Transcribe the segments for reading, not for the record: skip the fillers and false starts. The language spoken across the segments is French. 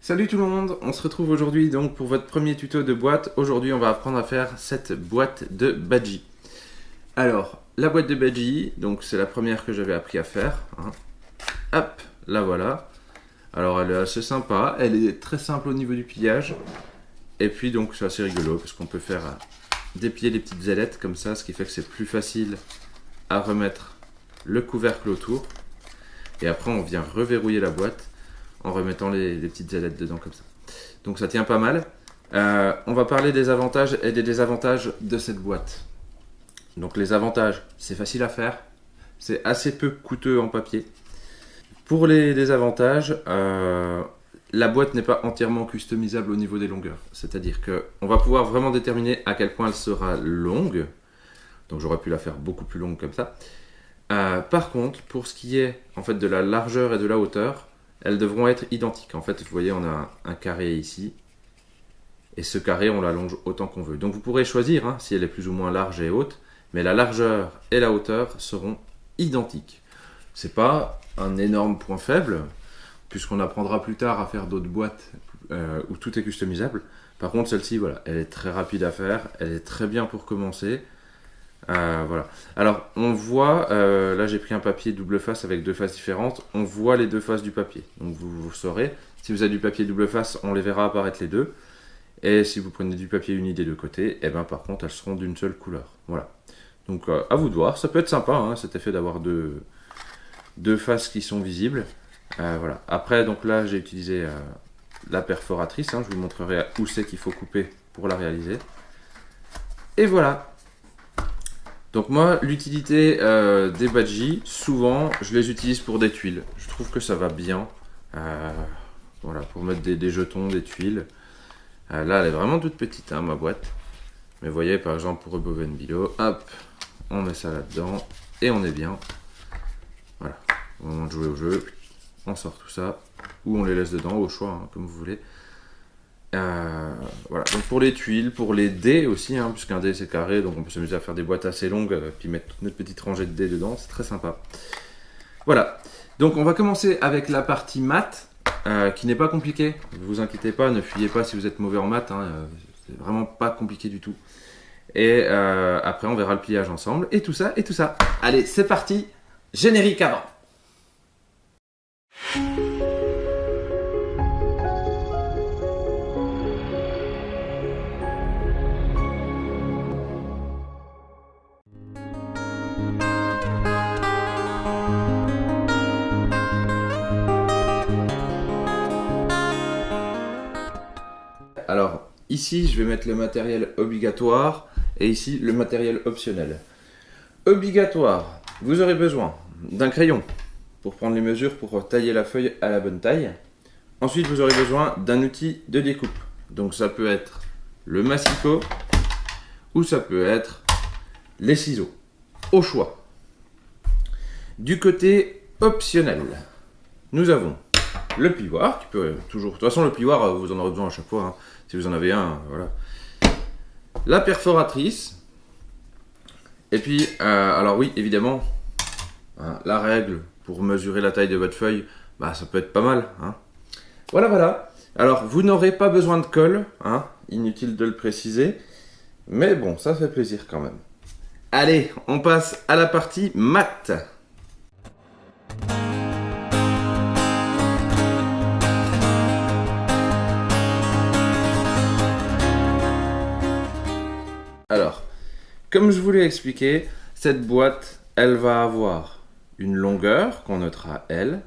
Salut tout le monde, on se retrouve aujourd'hui donc pour votre premier tuto de boîte. Aujourd'hui on va apprendre à faire cette boîte de Badgie. Alors, la boîte de Badgie, donc c'est la première que j'avais appris à faire. Hop, la voilà. Alors elle est assez sympa, elle est très simple au niveau du pliage. Et puis donc c'est assez rigolo parce qu'on peut faire déplier les petites ailettes comme ça, ce qui fait que c'est plus facile à remettre le couvercle autour. Et après on vient reverrouiller la boîte en remettant les petites ailettes dedans comme ça. Donc ça tient pas mal. On va parler des avantages et des désavantages de cette boîte. Donc les avantages, c'est facile à faire, c'est assez peu coûteux en papier. Pour les désavantages, la boîte n'est pas entièrement customisable au niveau des longueurs. C'est-à-dire qu'on va pouvoir vraiment déterminer à quel point elle sera longue. Donc j'aurais pu la faire beaucoup plus longue comme ça. Par contre, pour ce qui est en fait de la largeur et de la hauteur, elles devront être identiques. En fait, vous voyez, on a un carré ici. Et ce carré, on l'allonge autant qu'on veut. Donc vous pourrez choisir si elle est plus ou moins large et haute. Mais la largeur et la hauteur seront identiques. C'est pas un énorme point faible, puisqu'on apprendra plus tard à faire d'autres boîtes où tout est customisable. Par contre, celle-ci, voilà, elle est très rapide à faire. Elle est très bien pour commencer. Voilà. Alors on voit, là j'ai pris un papier double face avec deux faces différentes, on voit les deux faces du papier, donc vous saurez, si vous avez du papier double face, on les verra apparaître les deux, et si vous prenez du papier uni des deux côtés, et ben par contre elles seront d'une seule couleur, voilà. Donc à vous de voir, ça peut être sympa cet effet d'avoir deux faces qui sont visibles, voilà. Après donc là j'ai utilisé la perforatrice, je vous montrerai où c'est qu'il faut couper pour la réaliser, et voilà. Donc moi, l'utilité des Badgie, souvent, je les utilise pour des tuiles. Je trouve que ça va bien. Voilà, pour mettre des jetons, des tuiles. Là, elle est vraiment toute petite, ma boîte. Mais vous voyez, par exemple, pour Bougainvilleo, hop, on met ça là-dedans et on est bien. Voilà, au moment de jouer au jeu, on sort tout ça. Ou on les laisse dedans, au choix, comme vous voulez. Voilà, donc pour les tuiles, pour les dés aussi, puisqu'un dé c'est carré, donc on peut s'amuser à faire des boîtes assez longues, puis mettre toute notre petite rangée de dés dedans, c'est très sympa. Voilà, donc on va commencer avec la partie maths, qui n'est pas compliquée, ne vous inquiétez pas, ne fuyez pas si vous êtes mauvais en maths, c'est vraiment pas compliqué du tout. Et après on verra le pliage ensemble, et tout ça, et tout ça. Allez, c'est parti, générique avant. Alors, ici, je vais mettre le matériel obligatoire et ici, le matériel optionnel. Obligatoire, vous aurez besoin d'un crayon pour prendre les mesures pour tailler la feuille à la bonne taille. Ensuite, vous aurez besoin d'un outil de découpe. Donc, ça peut être le massicot ou ça peut être les ciseaux, au choix. Du côté optionnel, nous avons le plioir, qui peut toujours... De toute façon, le plioir, vous en aurez besoin à chaque fois. Si vous en avez un, voilà. La perforatrice. Et puis, alors oui, évidemment, la règle pour mesurer la taille de votre feuille, ça peut être pas mal. Voilà, voilà. Alors, vous n'aurez pas besoin de colle, inutile de le préciser. Mais bon, ça fait plaisir quand même. Allez, on passe à la partie maths. Alors, comme je vous l'ai expliqué, cette boîte, elle va avoir une longueur qu'on notera L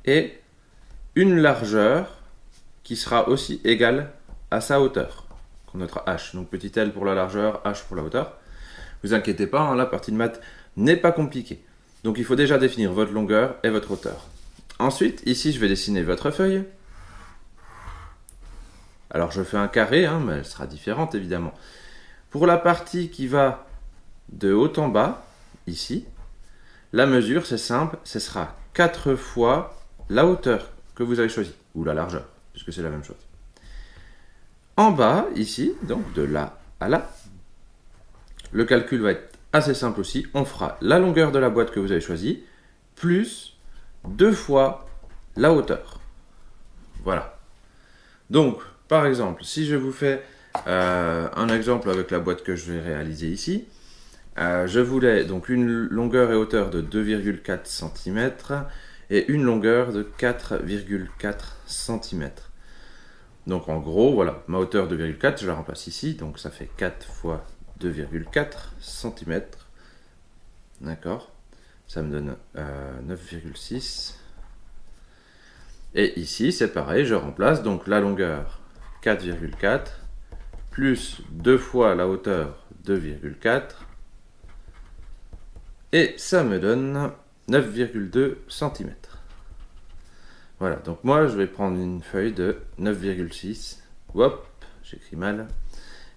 et une largeur qui sera aussi égale à sa hauteur, qu'on notera H. Donc petit L pour la largeur, H pour la hauteur. Vous inquiétez pas, la partie de maths n'est pas compliquée. Donc il faut déjà définir votre longueur et votre hauteur. Ensuite, ici, je vais dessiner votre feuille. Alors je fais un carré, mais elle sera différente évidemment. Pour la partie qui va de haut en bas, ici, la mesure, c'est simple, ce sera 4 fois la hauteur que vous avez choisie, ou la largeur, puisque c'est la même chose. En bas, ici, donc de là à là, le calcul va être assez simple aussi. On fera la longueur de la boîte que vous avez choisie, plus 2 fois la hauteur. Voilà. Donc, par exemple, si je vous fais un exemple avec la boîte que je vais réaliser ici, je voulais donc une longueur et hauteur de 2,4 cm et une longueur de 4,4 cm. Donc en gros, voilà, ma hauteur 2,4, je la remplace ici, donc ça fait 4 fois 2,4 cm. D'accord, ça me donne 9,6. Et ici, c'est pareil, je remplace donc la longueur 4,4 plus 2 fois la hauteur 2,4 et ça me donne 9,2 cm. Voilà, donc moi je vais prendre une feuille de 9,6, hop, j'écris mal,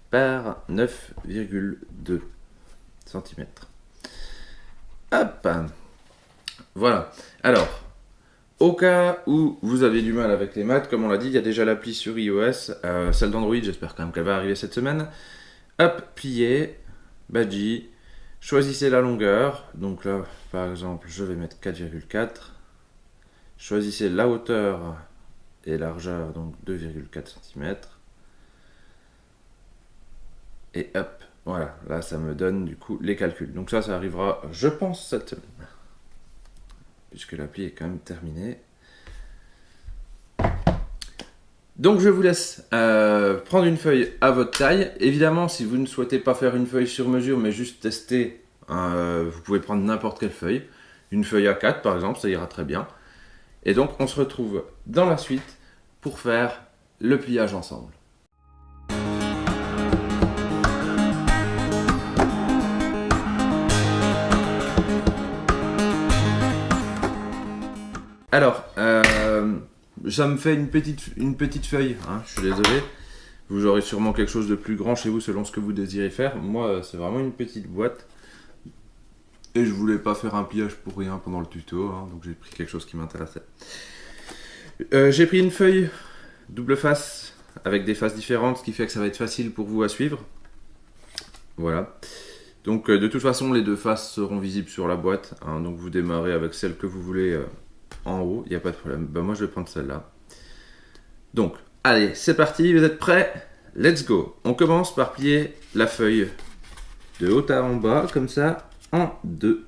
par 9,2 cm. Hop, voilà. Alors, au cas où vous avez du mal avec les maths, comme on l'a dit, il y a déjà l'appli sur iOS, celle d'Android, j'espère quand même qu'elle va arriver cette semaine. Hop, plier, Badgie, choisissez la longueur, donc là, par exemple, je vais mettre 4,4. Choisissez la hauteur et largeur, donc 2,4 cm. Et hop, voilà, là ça me donne du coup les calculs. Donc ça arrivera, je pense, cette semaine. Puisque l'appli est quand même terminée. Donc je vous laisse prendre une feuille à votre taille. Évidemment, si vous ne souhaitez pas faire une feuille sur mesure, mais juste tester, vous pouvez prendre n'importe quelle feuille. Une feuille A4 par exemple, ça ira très bien. Et donc on se retrouve dans la suite pour faire le pliage ensemble. Alors, ça me fait une petite feuille, hein, je suis désolé. Vous aurez sûrement quelque chose de plus grand chez vous selon ce que vous désirez faire. Moi, c'est vraiment une petite boîte. Et je voulais pas faire un pliage pour rien pendant le tuto, hein, donc j'ai pris quelque chose qui m'intéressait. J'ai pris une feuille double face avec des faces différentes, ce qui fait que ça va être facile pour vous à suivre. Voilà. Donc de toute façon, les deux faces seront visibles sur la boîte, hein, donc vous démarrez avec celle que vous voulez en haut, il n'y a pas de problème. Ben, moi je vais prendre celle-là. Donc, allez, c'est parti, vous êtes prêts? Let's go. On commence par plier la feuille de haut à en bas, comme ça, en deux.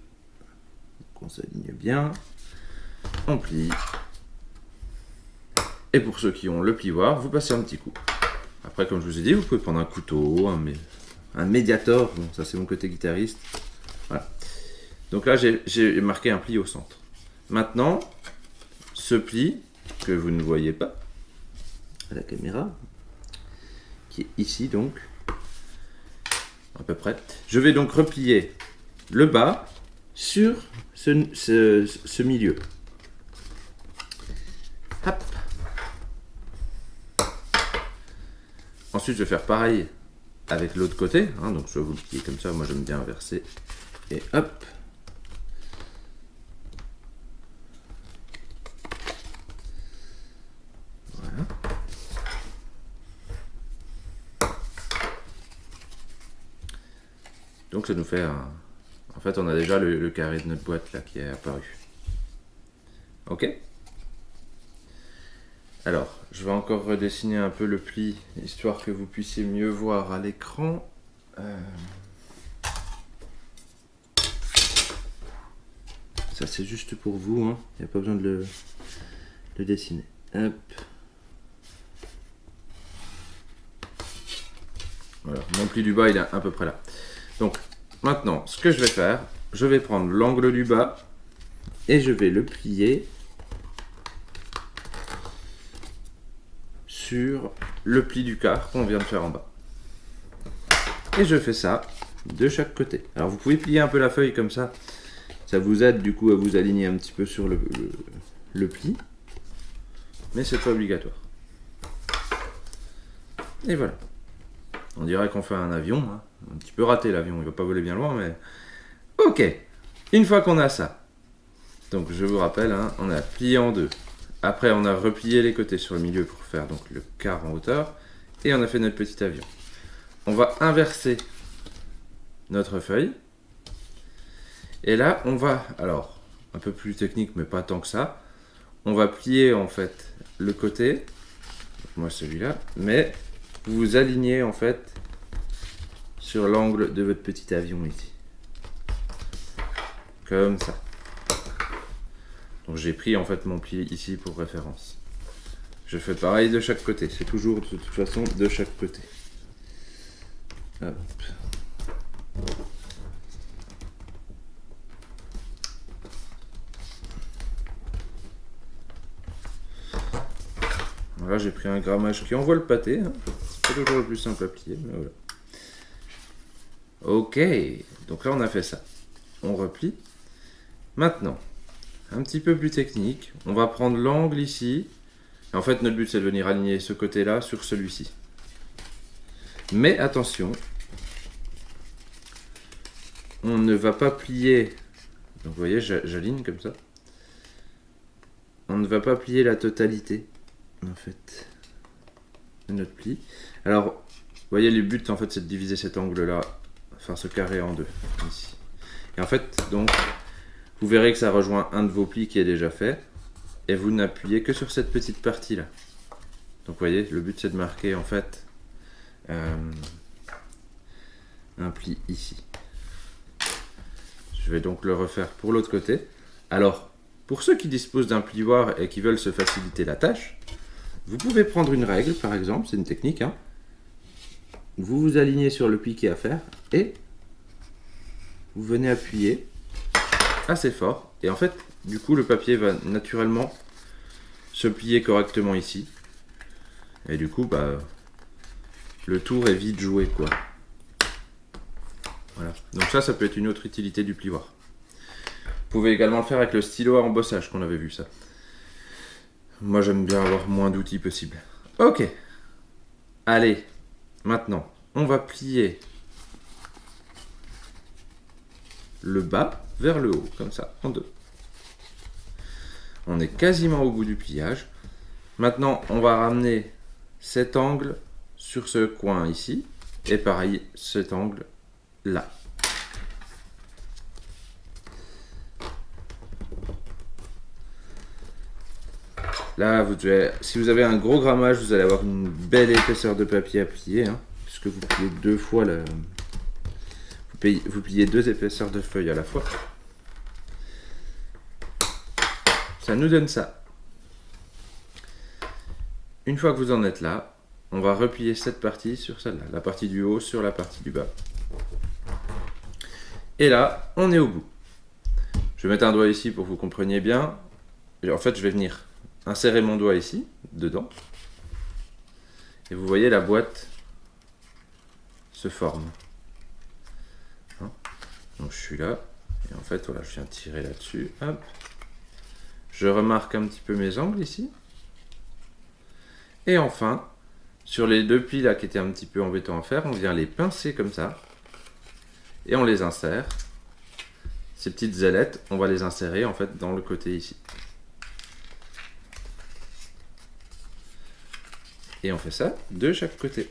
Donc on s'aligne bien. On plie. Et pour ceux qui ont le plioir, vous passez un petit coup. Après, comme je vous ai dit, vous pouvez prendre un couteau, un médiator. Bon, ça c'est mon côté guitariste. Voilà. Donc là, j'ai marqué un pli au centre. Maintenant, ce pli que vous ne voyez pas à la caméra, qui est ici donc, à peu près, je vais donc replier le bas sur ce milieu. Hop. Ensuite, je vais faire pareil avec l'autre côté, hein, donc je vais vous le plier comme ça, moi j'aime bien inverser, et hop. Voilà. Donc ça nous fait un... En fait, on a déjà le carré de notre boîte là qui est apparu. Ok? Alors, je vais encore redessiner un peu le pli, histoire que vous puissiez mieux voir à l'écran. Ça, c'est juste pour vous, hein. Il n'y a pas besoin de le dessiner. Hop. Voilà, mon pli du bas, il est à peu près là. Donc, maintenant, ce que je vais faire, je vais prendre l'angle du bas et je vais le plier sur le pli du quart qu'on vient de faire en bas. Et je fais ça de chaque côté. Alors vous pouvez plier un peu la feuille comme ça vous aide du coup à vous aligner un petit peu sur le pli, mais c'est pas obligatoire. Et voilà. On dirait qu'on fait un avion, hein. Un petit peu raté l'avion, il va pas voler bien loin, mais ok. Une fois qu'on a ça, donc je vous rappelle, hein, on a plié en deux. Après, on a replié les côtés sur le milieu pour faire donc le quart en hauteur. Et on a fait notre petit avion. On va inverser notre feuille. Et là, on va, alors, un peu plus technique, mais pas tant que ça. On va plier en fait le côté. Moi celui-là, mais vous vous alignez en fait sur l'angle de votre petit avion ici. Comme ça. Donc j'ai pris en fait mon pli ici pour référence. Je fais pareil de chaque côté, c'est toujours de toute façon de chaque côté. Hop. Voilà, j'ai pris un grammage qui envoie le pâté. Hein. C'est pas toujours le plus simple à plier, mais voilà. Ok, donc là on a fait ça. On replie. Maintenant, un petit peu plus technique, on va prendre l'angle ici. Et en fait, notre but c'est de venir aligner ce côté-là sur celui-ci. Mais attention, on ne va pas plier. Donc vous voyez, j'aligne comme ça. On ne va pas plier la totalité, en fait, de notre pli. Alors, vous voyez, le but en fait c'est de diviser cet angle-là, enfin ce carré en deux, ici. Et en fait, donc, vous verrez que ça rejoint un de vos plis qui est déjà fait. Et vous n'appuyez que sur cette petite partie-là. Donc vous voyez, le but c'est de marquer en fait un pli ici. Je vais donc le refaire pour l'autre côté. Alors, pour ceux qui disposent d'un plioir et qui veulent se faciliter la tâche, vous pouvez prendre une règle par exemple, c'est une technique. Hein. Vous vous alignez sur le pli qui est à faire et vous venez appuyer assez fort. Et en fait, du coup, le papier va naturellement se plier correctement ici. Et du coup, bah, le tour est vite joué, quoi. Voilà. Donc ça peut être une autre utilité du plioir. Vous pouvez également le faire avec le stylo à embossage, qu'on avait vu ça. Moi, j'aime bien avoir moins d'outils possible. Ok. Allez, maintenant, on va plier le bas vers le haut, comme ça, en deux. On est quasiment au bout du pliage. Maintenant, on va ramener cet angle sur ce coin ici. Et pareil, cet angle là. Là, si vous avez un gros grammage, vous allez avoir une belle épaisseur de papier à plier. Hein, puisque vous pliez deux fois vous pliez deux épaisseurs de feuilles à la fois. Ça nous donne ça. Une fois que vous en êtes là, on va replier cette partie sur celle-là, la partie du haut sur la partie du bas. Et là, on est au bout. Je vais mettre un doigt ici pour que vous compreniez bien. Et en fait, je vais venir insérer mon doigt ici, dedans. Et vous voyez, la boîte se forme. Hein, donc je suis là. Et en fait, voilà, je viens tirer là-dessus. Hop. Je remarque un petit peu mes angles ici. Et enfin, sur les deux plis là qui étaient un petit peu embêtants à faire, on vient les pincer comme ça. Et on les insère. Ces petites ailettes, on va les insérer en fait dans le côté ici. Et on fait ça de chaque côté.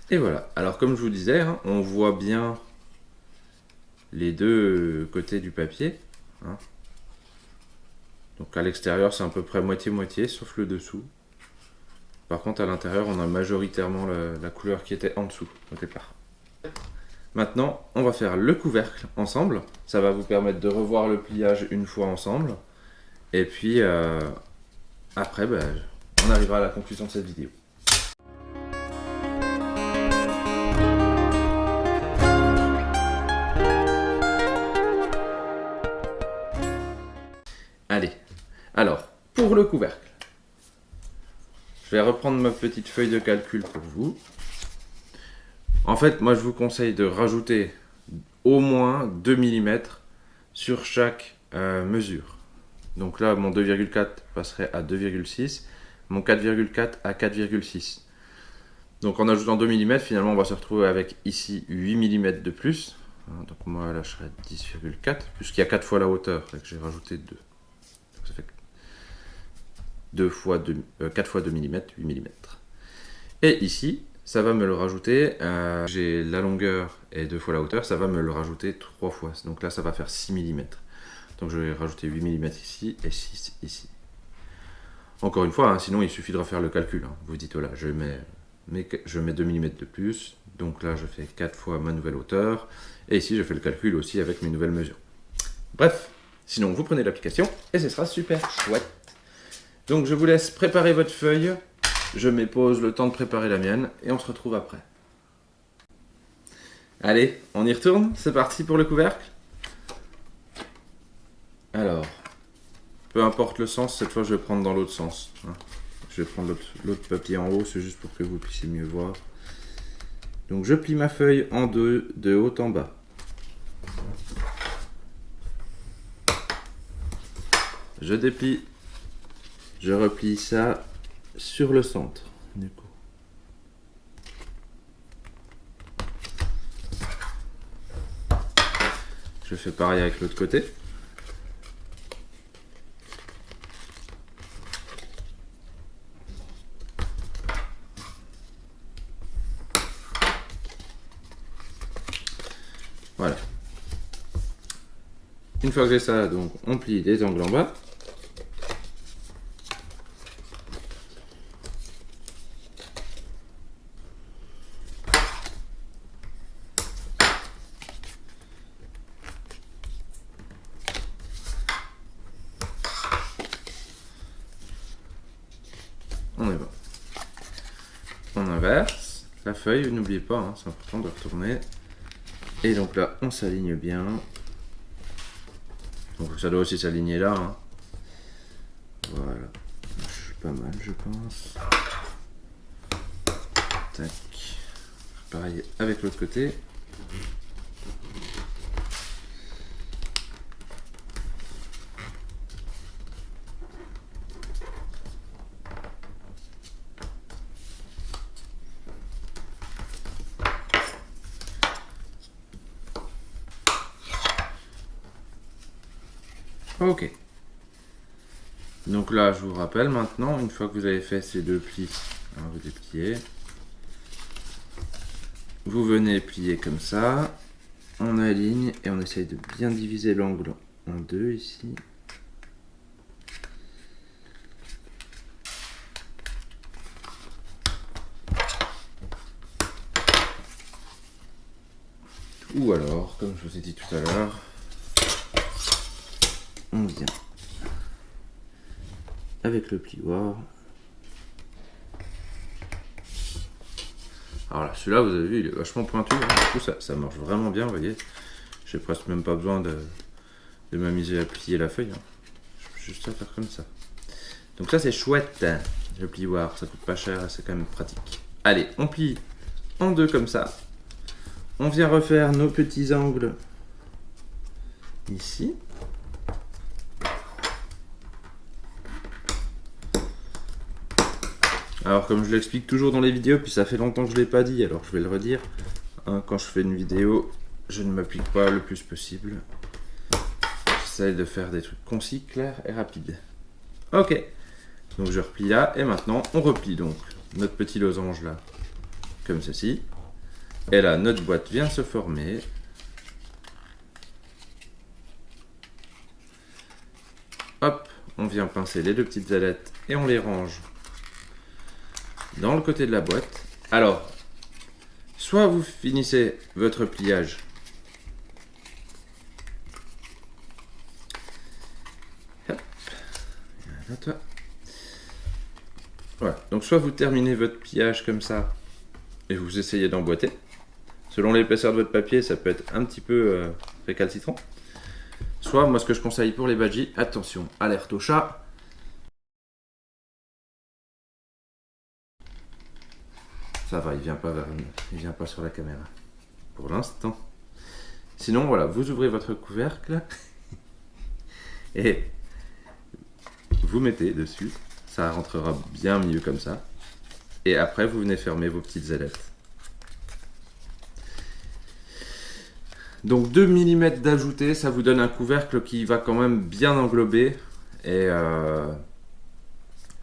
Et voilà. Alors comme je vous disais, hein, on voit bien les deux côtés du papier. Hein. Donc à l'extérieur, c'est à peu près moitié-moitié, sauf le dessous. Par contre, à l'intérieur, on a majoritairement la couleur qui était en dessous au départ. Maintenant, on va faire le couvercle ensemble. Ça va vous permettre de revoir le pliage une fois ensemble. Et puis, après, on arrivera à la conclusion de cette vidéo. Allez, alors, pour le couvercle, je vais reprendre ma petite feuille de calcul pour vous. En fait, moi je vous conseille de rajouter au moins 2 mm sur chaque mesure. Donc là, mon 2,4 passerait à 2,6, mon 4,4 à 4,6. Donc en ajoutant 2 mm, finalement on va se retrouver avec ici 8 mm de plus. Donc moi là je serais 10,4, puisqu'il y a 4 fois la hauteur, et que j'ai rajouté 2. Donc ça fait 4 fois 2 mm, 8 mm. Et ici, ça va me le rajouter, j'ai la longueur et 2 fois la hauteur, ça va me le rajouter 3 fois. Donc là, ça va faire 6 mm. Donc je vais rajouter 8 mm ici et 6 ici. Encore une fois, hein, sinon il suffit de refaire le calcul. Hein. Vous dites, voilà, je mets 2 mm de plus. Donc là, je fais 4 fois ma nouvelle hauteur. Et ici, je fais le calcul aussi avec mes nouvelles mesures. Bref, sinon vous prenez l'application et ce sera super chouette. Donc je vous laisse préparer votre feuille. Je mets pause, le temps de préparer la mienne. Et on se retrouve après. Allez, on y retourne. C'est parti pour le couvercle. Alors, peu importe le sens, cette fois je vais prendre dans l'autre sens. Hein. Je vais prendre l'autre papier en haut, c'est juste pour que vous puissiez mieux voir. Donc je plie ma feuille en deux, de haut en bas. Je déplie, je replie ça sur le centre. Du coup. Je fais pareil avec l'autre côté. Voilà. Une fois que j'ai ça, donc on plie les angles en bas. On est bon. On inverse la feuille, n'oubliez pas, hein, c'est important de retourner. Et donc là, on s'aligne bien. Donc ça doit aussi s'aligner là. Hein. Voilà. Je suis pas mal, je pense. Tac. Pareil avec l'autre côté. Ok. Donc là, je vous rappelle maintenant, une fois que vous avez fait ces deux plis, hein, vous dépliez. Vous venez plier comme ça. On aligne et on essaye de bien diviser l'angle en deux ici. Ou alors, comme je vous ai dit tout à l'heure, on vient avec le plioir. Alors là, celui-là, vous avez vu, il est vachement pointu. Hein. Du coup, ça marche vraiment bien, vous voyez. J'ai presque même pas besoin de m'amuser à plier la feuille. Hein. Je peux juste à faire comme ça. Donc ça, c'est chouette, le plioir. Ça coûte pas cher et c'est quand même pratique. Allez, on plie en deux comme ça. On vient refaire nos petits angles ici. Alors comme je l'explique toujours dans les vidéos, puis ça fait longtemps que je ne l'ai pas dit, alors je vais le redire. Hein, quand je fais une vidéo, je ne m'applique pas le plus possible. J'essaie de faire des trucs concis, clairs et rapides. Ok, donc je replie là, et maintenant on replie donc notre petit losange là, comme ceci. Et là, notre boîte vient se former. Hop, on vient pincer les deux petites ailettes et on les range dans le côté de la boîte. Alors, soit vous finissez votre pliage hop, là, toi. Voilà, donc soit vous terminez votre pliage comme ça et vous essayez d'emboîter. Selon l'épaisseur de votre papier, ça peut être un petit peu récalcitrant. Soit, moi ce que je conseille pour les badgies, attention, alerte au chat. Ça va, il vient pas sur la caméra. Pour l'instant. Sinon, voilà, vous ouvrez votre couvercle et vous mettez dessus. Ça rentrera bien mieux comme ça. Et après, vous venez fermer vos petites ailettes. Donc 2 mm d'ajouter, ça vous donne un couvercle qui va quand même bien englober. Et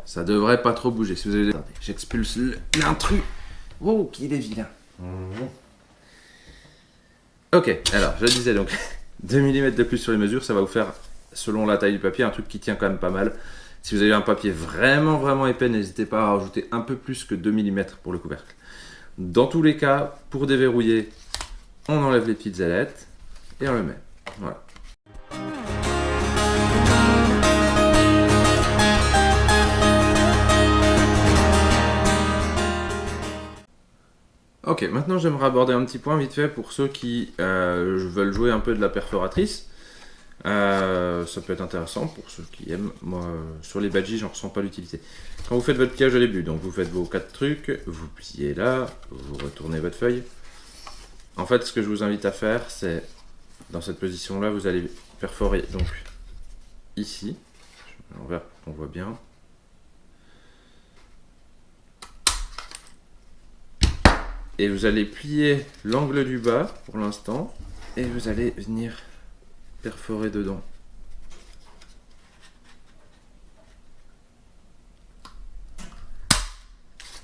ça devrait pas trop bouger. Si vous avez... Attendez, j'expulse l'intrus. Oh, qu'il est vilain. Ok, alors je disais donc 2 mm de plus sur les mesures, ça va vous faire selon la taille du papier, un truc qui tient quand même pas mal. Si vous avez un papier vraiment épais, n'hésitez pas à rajouter un peu plus que 2 mm pour le couvercle. Dans tous les cas, pour déverrouiller, on enlève les petites ailettes et on le met. Voilà. Ok, maintenant j'aimerais aborder un petit point vite fait pour ceux qui veulent jouer un peu de la perforatrice. Ça peut être intéressant pour ceux qui aiment. Moi, sur les badgies, j'en ressens pas l'utilité. Quand vous faites votre pliage au début, donc vous faites vos 4 trucs, vous pliez là, vous retournez votre feuille. En fait, ce que je vous invite à faire, c'est dans cette position-là, vous allez perforer donc ici. Je mets l'envers pour qu'on voit bien. Et vous allez plier l'angle du bas pour l'instant et vous allez venir perforer dedans.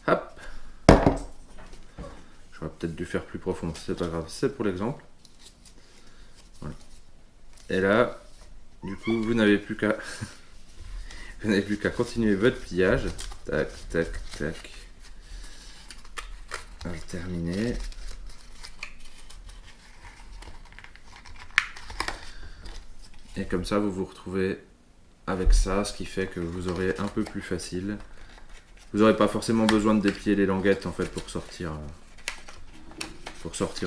Hop. J'aurais peut-être dû faire plus profond, c'est pas grave, c'est pour l'exemple. Voilà. Et là, du coup, vous n'avez plus qu'à vous n'avez plus qu'à continuer votre pliage. Tac, tac, tac. On va le terminer. Et comme ça, vous vous retrouvez avec ça, ce qui fait que vous aurez un peu plus facile. Vous n'aurez pas forcément besoin de déplier les languettes en fait pour sortir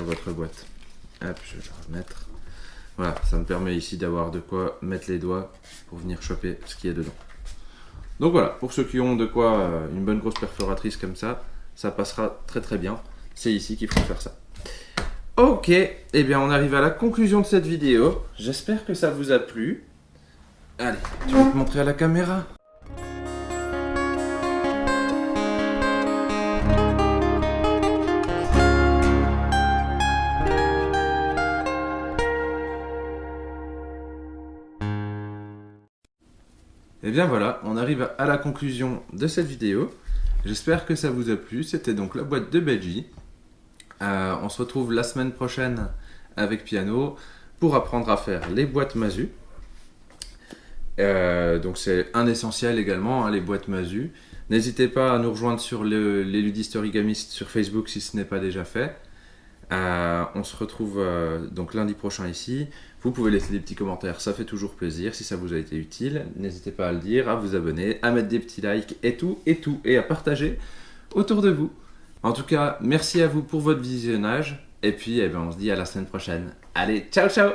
votre boîte. Hop, je vais le remettre. Voilà, ça me permet ici d'avoir de quoi mettre les doigts pour venir choper ce qui est dedans. Donc voilà, pour ceux qui ont de quoi une bonne grosse perforatrice comme ça passera très bien. C'est ici qu'il faut faire ça. Ok, et bien on arrive à la conclusion de cette vidéo. J'espère que ça vous a plu. Allez, tu vas te montrer à la caméra. Et bien voilà, on arrive à la conclusion de cette vidéo. J'espère que ça vous a plu. C'était donc la boîte de Badgie. On se retrouve la semaine prochaine avec Piano pour apprendre à faire les boîtes Masu. Donc c'est un essentiel également, hein, les boîtes Masu. N'hésitez pas à nous rejoindre sur les ludistes origamistes sur Facebook si ce n'est pas déjà fait. On se retrouve donc lundi prochain ici. Vous pouvez laisser des petits commentaires, ça fait toujours plaisir. Si ça vous a été utile, n'hésitez pas à le dire, à vous abonner, à mettre des petits likes et tout, et à partager autour de vous. En tout cas, merci à vous pour votre visionnage. Et puis, on se dit à la semaine prochaine. Allez, ciao ciao!